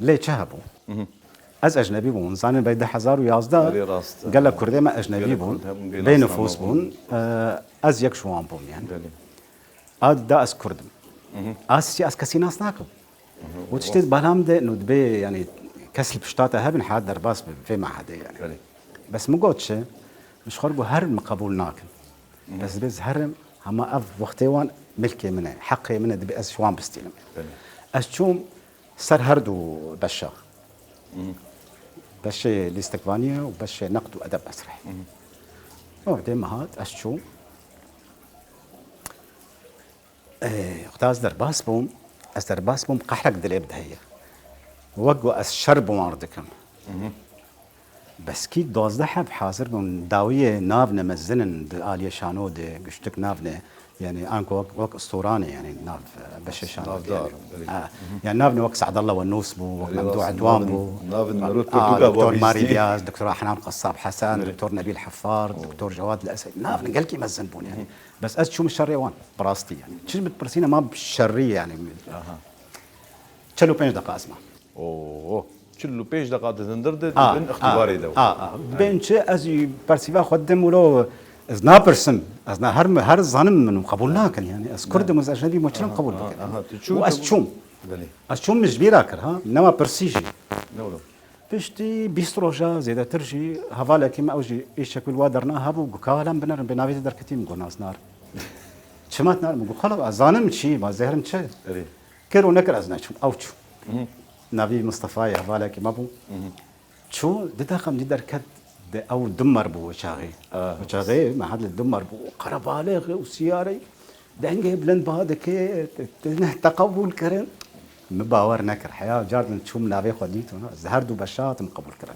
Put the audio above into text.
ليه چهبو از اجنبی بون زانن به 2011 قال لك كردي ما اجنبي بون بين نفوس بون از یک شوان بون يعني اد دا از كردم از كسي ناس ناكل وتشتي بالام ده انه دبي يعني كسل بشتاته هبن حاد درباس في معهد يعني بس مو قوتش مش خرجوا هرم قبول ناكل بس بس هرم هما اف وقتيوان ملكي منه حقي منه دبي از شوان بستيلم اشوم سر هردو بشا بشي الاستقبانية وبشي نقد وأدب مسرح وبعدين ما هاد أشتو وقتاز درباس بوم أز درباس بوم قحرق دليب دهية وقوا أز شرب واردكم بس كي دوازده حب حاضر بون داوية نافنا مزنن آلية شانود قشتك نافنا يعني أنكو وق أسطوراني يعني ناف بشي شانود يعني نافنا وق سعد الله والنوس بو وق ممدوح عدوان بو دكتور ماري دياز دكتور حنان قصاب حسن دكتور نبيل حفار دكتور جواد الأسد نافنا قال كي مزن بون يعني بس أز شو مش شريوان براستي يعني شو بتبرسينا ما بشرية يعني تشلو بينج دقائق اسمع اوه چلو 5 دقائق تندرد بين اختباري دو بين شيء ازي برسيفا خدم ولو از نابرسم از هر زانم من قبولناك يعني از كرد مز اجنبي مشرم قبول بك واس شوم مش بيراكر ها انما برسيجي نولو بشتي بيستروجا زيدا ترجي هفالا كيما اوجي ايش شكل وادرنا هابو كالام بنر بنافي دركتي مقول ناس نار شمات نار مقول خلاص زانم شي ما زهرم شي كيرو نكر ازناچو اوچو نبي مصطفى يا بالك ما بو شو دتاخم دي دركت او دمر بو شاغي شاغي ما حد الدمر بو قرب بالغ وسياري دنجي بلند بهذا كي تقبل كرن مباور نكر حياه جار من شو منافي خديتو زهردو بشات مقبول كرن